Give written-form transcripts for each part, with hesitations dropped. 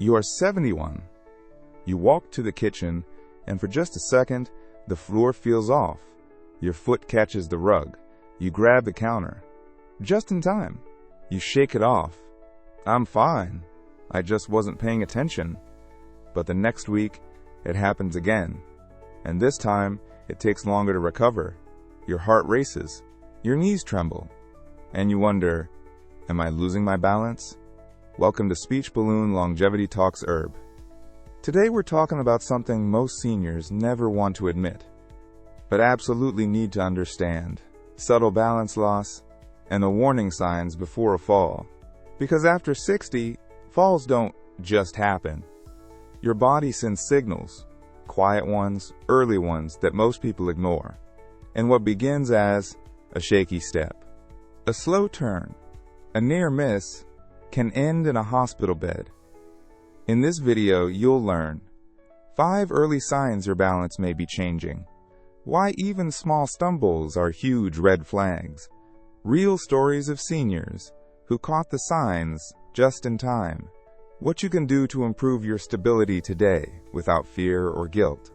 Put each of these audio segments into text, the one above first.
You are 71. You walk to the kitchen, and for just a second, the floor feels off. Your foot catches the rug. You grab the counter. Just in time. You shake it off. I'm fine. I just wasn't paying attention. But the next week, it happens again. And this time, it takes longer to recover. Your heart races. Your knees tremble. And you wonder, am I losing my balance? Welcome to Speech Balloon Longevity Talks Herb. Today we're talking about something most seniors never want to admit, but absolutely need to understand: subtle balance loss and the warning signs before a fall. Because after 60, falls don't just happen. Your body sends signals, quiet ones, early ones that most people ignore. And what begins as a shaky step, a slow turn, a near miss, can end in a hospital bed. In this video, you'll learn 5 early signs your balance may be changing, why even small stumbles are huge red flags, real stories of seniors who caught the signs just in time, what you can do to improve your stability today without fear or guilt.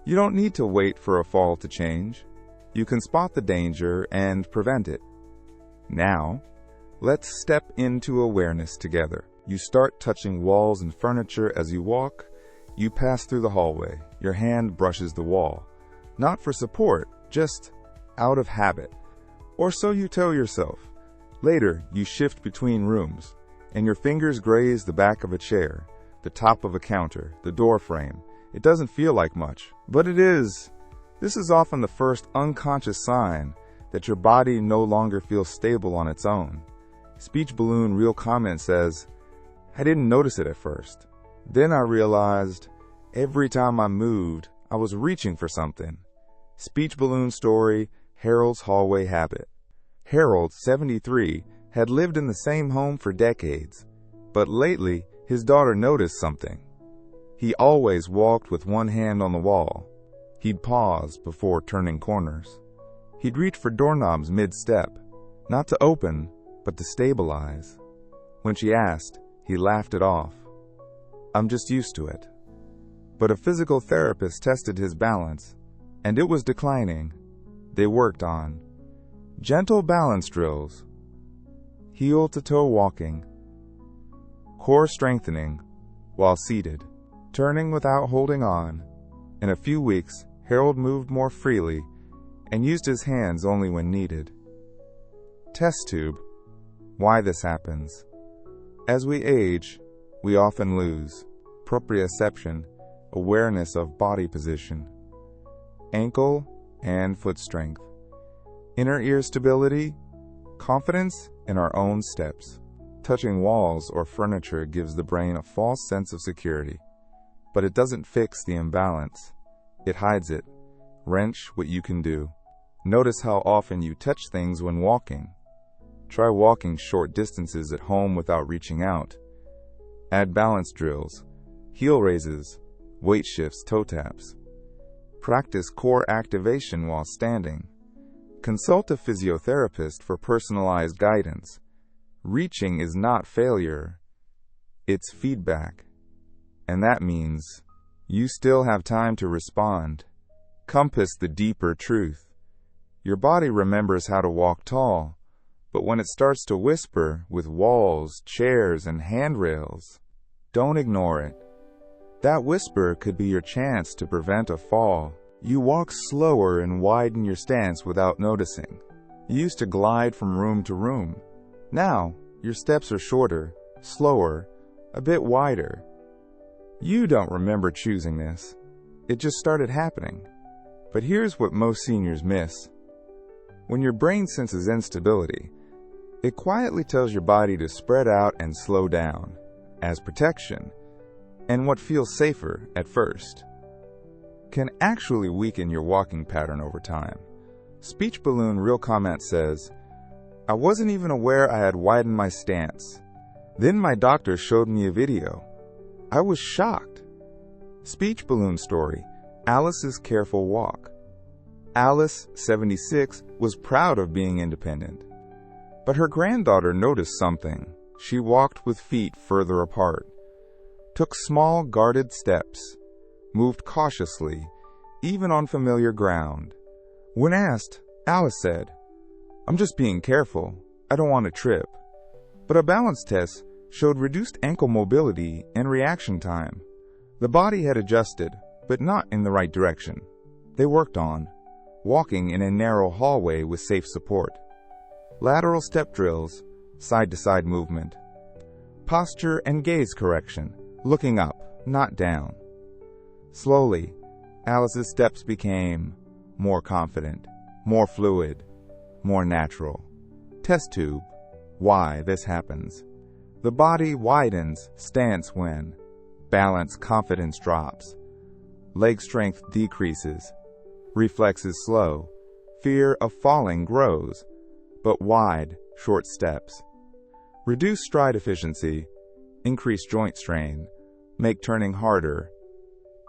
You don't need to wait for a fall to change. You can spot the danger and prevent it. Now, let's step into awareness together. You start touching walls and furniture as you walk. You pass through the hallway. Your hand brushes the wall. Not for support, just out of habit. Or so you tell yourself. Later, you shift between rooms, and your fingers graze the back of a chair, the top of a counter, the door frame. It doesn't feel like much, but it is. This is often the first unconscious sign that your body no longer feels stable on its own. Speech Balloon Real Comment says, I didn't notice it at first. Then I realized every time I moved, I was reaching for something. Speech Balloon Story, Harold's Hallway Habit. Harold, 73, had lived in the same home for decades, but lately his daughter noticed something. He always walked with one hand on the wall. He'd pause before turning corners. He'd reach for doorknobs mid-step, not to open, but to stabilize. When she asked, he laughed it off. I'm just used to it. But a physical therapist tested his balance, and it was declining. They worked on gentle balance drills, heel-to-toe walking, core strengthening while seated, turning without holding on. In a few weeks, Harold moved more freely and used his hands only when needed. Test tube. Why this happens. As we age, we often lose proprioception, awareness of body position, ankle and foot strength, inner ear stability, confidence in our own steps. Touching walls or furniture gives the brain a false sense of security, but it doesn't fix the imbalance. It hides it. Wrench what you can do. Notice how often you touch things when walking. Try walking short distances at home without reaching out. Add balance drills, heel raises, weight shifts, toe taps. Practice core activation while standing. Consult a physiotherapist for personalized guidance. Reaching is not failure. It's feedback. And that means you still have time to respond. Compass the deeper truth. Your body remembers how to walk tall, but when it starts to whisper with walls, chairs, and handrails, don't ignore it. That whisper could be your chance to prevent a fall. You walk slower and widen your stance without noticing. You used to glide from room to room. Now, your steps are shorter, slower, a bit wider. You don't remember choosing this. It just started happening. But here's what most seniors miss. When your brain senses instability, it quietly tells your body to spread out and slow down, as protection, and what feels safer at first can actually weaken your walking pattern over time. Speech Balloon Real Comment says, I wasn't even aware I had widened my stance. Then my doctor showed me a video. I was shocked. Speech Balloon Story, Alice's Careful Walk. Alice, 76, was proud of being independent. But her granddaughter noticed something. She walked with feet further apart. took small, guarded steps, moved cautiously, even on familiar ground. When asked, Alice said, "I'm just being careful. I don't want to trip." But a balance test showed reduced ankle mobility and reaction time. The body had adjusted, but not in the right direction. They worked on walking in a narrow hallway with safe support, lateral step drills, side-to-side movement, posture and gaze correction, looking up, not down. Slowly, Alice's steps became more confident, more fluid, more natural. Test tube. Why this happens. The body widens stance when balance confidence drops, leg strength decreases, reflexes slow, fear of falling grows, but wide, short steps. Reduce stride efficiency, increase joint strain, make turning harder,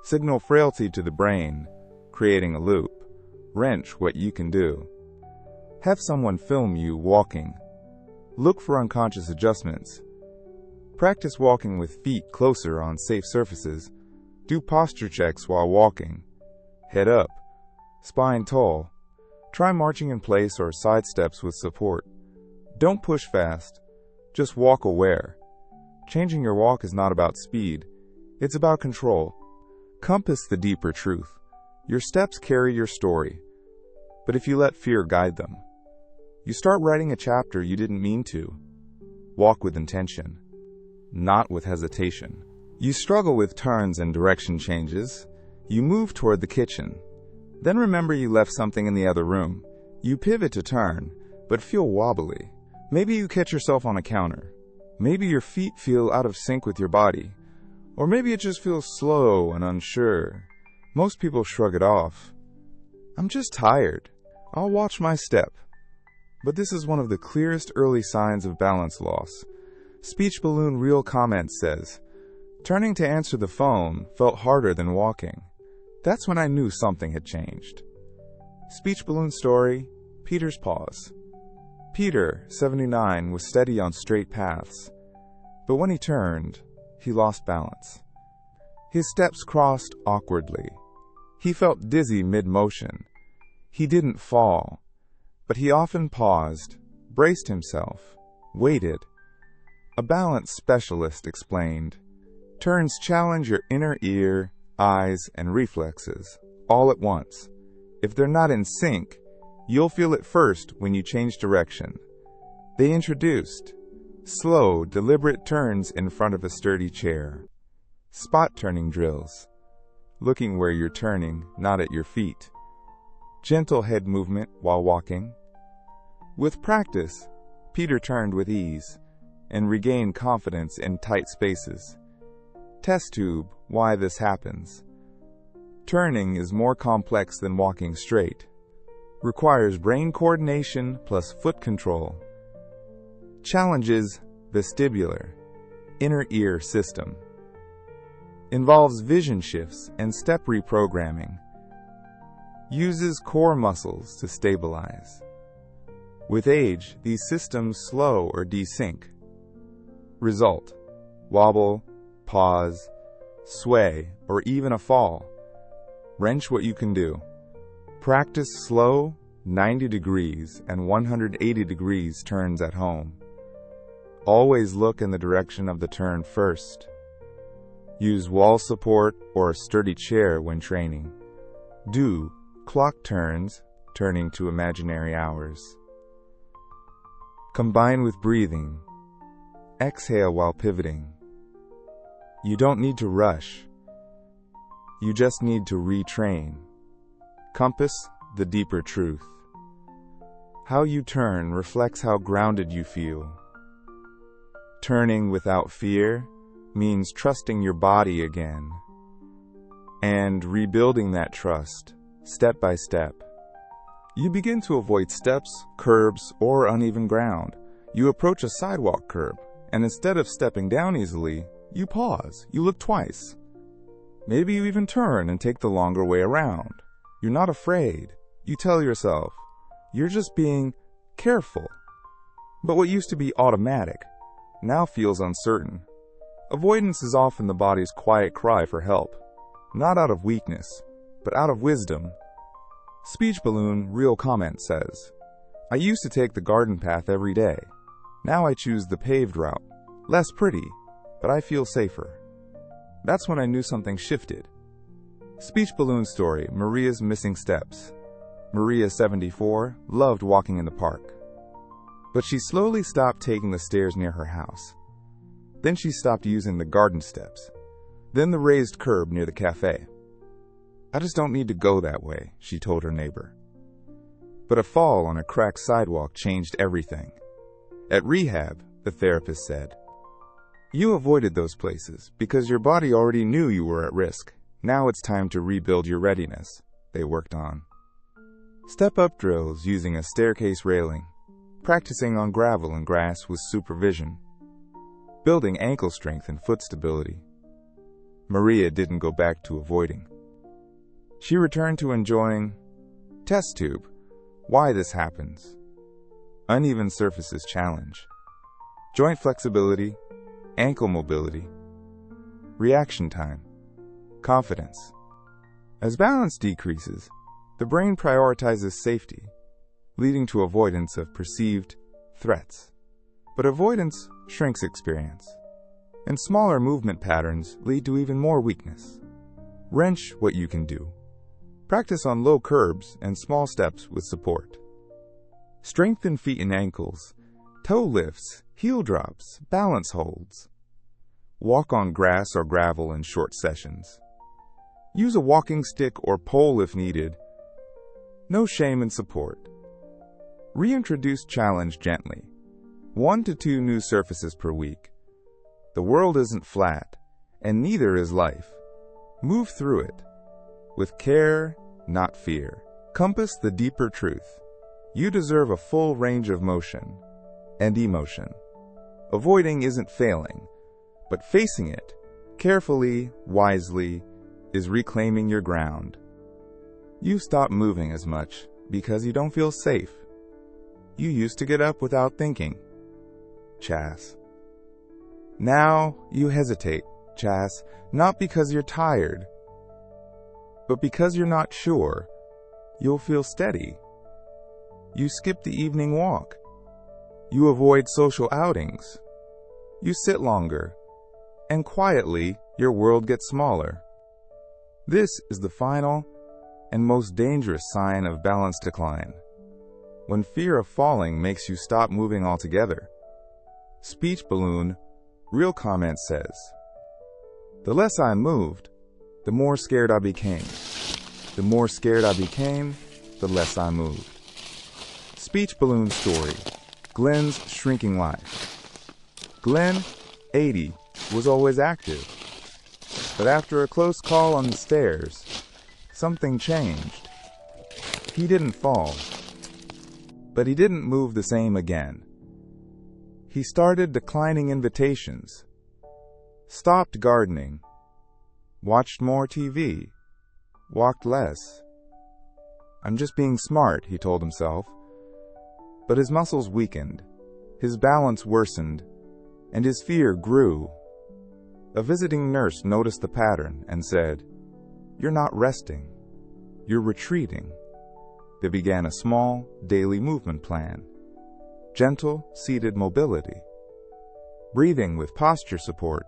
signal frailty to the brain, creating a loop, wrench what you can do. Have someone film you walking. Look for unconscious adjustments. Practice walking with feet closer on safe surfaces. Do posture checks while walking. Head up, spine tall. Try marching in place or side steps with support. Don't push fast, just walk aware. Changing your walk is not about speed, it's about control. Compass the deeper truth. Your steps carry your story, but if you let fear guide them, you start writing a chapter you didn't mean to. Walk with intention, not with hesitation. You struggle with turns and direction changes. You move toward the kitchen. Then remember you left something in the other room. You pivot to turn, but feel wobbly. Maybe you catch yourself on a counter. Maybe your feet feel out of sync with your body. Or maybe it just feels slow and unsure. Most people shrug it off. I'm just tired. I'll watch my step. But this is one of the clearest early signs of balance loss. Speech Balloon Real Comment says, "Turning to answer the phone felt harder than walking. That's when I knew something had changed." Speech Balloon Story, Peter's Pause. Peter, 79, was steady on straight paths, but when he turned, he lost balance. His steps crossed awkwardly. He felt dizzy mid-motion. He didn't fall, but he often paused, braced himself, waited. A balance specialist explained, "Turns challenge your inner ear, eyes, and reflexes, all at once. If they're not in sync, you'll feel it first when you change direction." They introduced slow, deliberate turns in front of a sturdy chair, spot turning drills, looking where you're turning, not at your feet, gentle head movement while walking. With practice, Peter turned with ease and regained confidence in tight spaces. Test tube. Why this happens. Turning is more complex than walking straight. Requires brain coordination plus foot control. Challenges vestibular, inner ear system. Involves vision shifts and step reprogramming. Uses core muscles to stabilize. With age, these systems slow or desync. Result: wobble, pause, sway, or even a fall. Wrench what you can do. Practice slow, 90 degrees and 180 degrees turns at home. Always look in the direction of the turn first. Use wall support or a sturdy chair when training. Do clock turns, turning to imaginary hours. Combine with breathing. Exhale while pivoting. You don't need to rush. You just need to retrain. Compass the deeper truth. How you turn reflects how grounded you feel. Turning without fear means trusting your body again and rebuilding that trust step by step. You begin to avoid steps, curbs, or uneven ground. You approach a sidewalk curb, and instead of stepping down easily, you pause, you look twice. Maybe you even turn and take the longer way around. You're not afraid. You tell yourself, you're just being careful. But what used to be automatic now feels uncertain. Avoidance is often the body's quiet cry for help, not out of weakness, but out of wisdom. Speech balloon real comment says, I used to take the garden path every day. Now I choose the paved route. Less pretty, but I feel safer. That's when I knew something shifted. Speech balloon story, Maria's missing steps. Maria, 74, loved walking in the park. But she slowly stopped taking the stairs near her house. Then she stopped using the garden steps. Then the raised curb near the cafe. I just don't need to go that way, she told her neighbor. But a fall on a cracked sidewalk changed everything. At rehab, the therapist said, you avoided those places because your body already knew you were at risk. Now it's time to rebuild your readiness. They worked on step-up drills using a staircase railing, practicing on gravel and grass with supervision, building ankle strength and foot stability. Maria didn't go back to avoiding. She returned to enjoying test tube, why this happens, uneven surfaces challenge, joint flexibility, ankle mobility, reaction time, confidence. As balance decreases, the brain prioritizes safety, leading to avoidance of perceived threats. But avoidance shrinks experience, and smaller movement patterns lead to even more weakness. Wrench what you can do. Practice on low curbs and small steps with support. Strengthen feet and ankles, toe lifts, heel drops, balance holds. Walk on grass or gravel in short sessions. Use a walking stick or pole if needed. No shame in support. Reintroduce challenge gently. 1 to 2 new surfaces per week. The world isn't flat, and neither is life. Move through it. With care, not fear. Compass the deeper truth. You deserve a full range of motion and emotion. Avoiding isn't failing, but facing it, carefully, wisely, is reclaiming your ground. You stop moving as much because you don't feel safe. You used to get up without thinking. Chas. Now you hesitate, Chas, not because you're tired, but because you're not sure. You'll feel steady. You skip the evening walk. You avoid social outings. You sit longer, and quietly your world gets smaller. This is the final and most dangerous sign of balance decline, when fear of falling makes you stop moving altogether. Speech balloon real comment says, the less I moved, the more scared I became. The more scared I became, the less I moved. Speech balloon story, Glenn's shrinking life. Glenn, 80, was always active. But after a close call on the stairs, something changed. He didn't fall, but he didn't move the same again. He started declining invitations, stopped gardening, watched more TV, walked less. I'm just being smart, he told himself. But his muscles weakened, his balance worsened, and his fear grew. A visiting nurse noticed the pattern and said, you're not resting, you're retreating. They began a small, daily movement plan. Gentle, seated mobility. Breathing with posture support,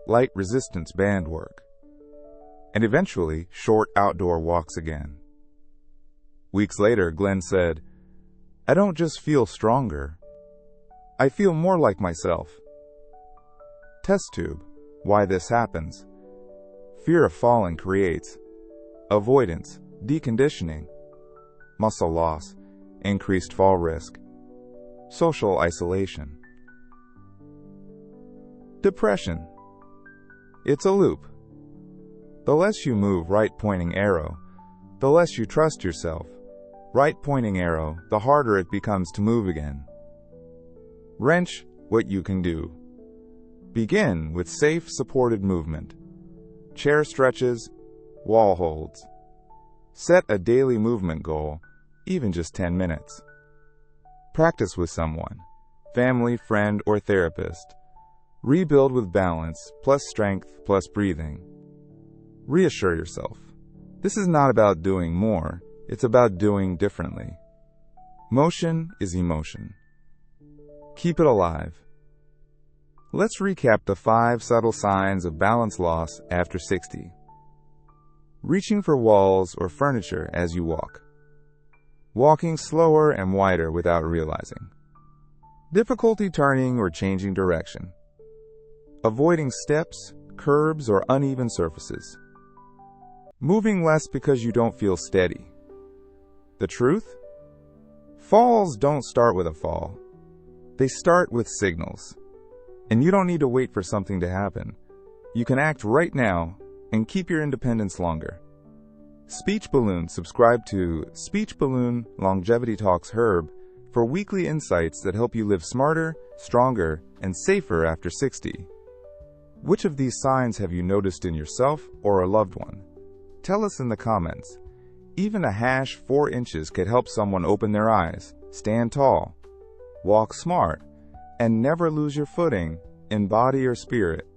light resistance band work. And eventually, short outdoor walks again. Weeks later, Glenn said, I don't just feel stronger. I feel more like myself. Test tube, why this happens. Fear of falling creates avoidance, deconditioning, muscle loss, increased fall risk, social isolation. Depression. It's a loop. The less you move, right pointing arrow, the less you trust yourself. Right pointing arrow, the harder it becomes to move again. Wrench what you can do. Begin with safe, supported movement. Chair stretches, wall holds. Set a daily movement goal, even just 10 minutes. Practice with someone, family, friend, or therapist. Rebuild with balance, plus strength, plus breathing. Reassure yourself. This is not about doing more, it's about doing differently. Motion is emotion. Keep it alive. Let's recap the 5 subtle signs of balance loss after 60. Reaching for walls or furniture as you walk. Walking slower and wider without realizing. Difficulty turning or changing direction. Avoiding steps, curbs, or uneven surfaces. Moving less because you don't feel steady. The truth? Falls don't start with a fall. They start with signals. And you don't need to wait for something to happen. You can act right now and keep your independence longer. Speech Balloon. Subscribe to Speech Balloon Longevity Talks Herb for weekly insights that help you live smarter, stronger, and safer after 60. Which of these signs have you noticed in yourself or a loved one? Tell us in the comments. Even a 4 inches could help someone open their eyes, stand tall, walk smart, and never lose your footing in body or spirit.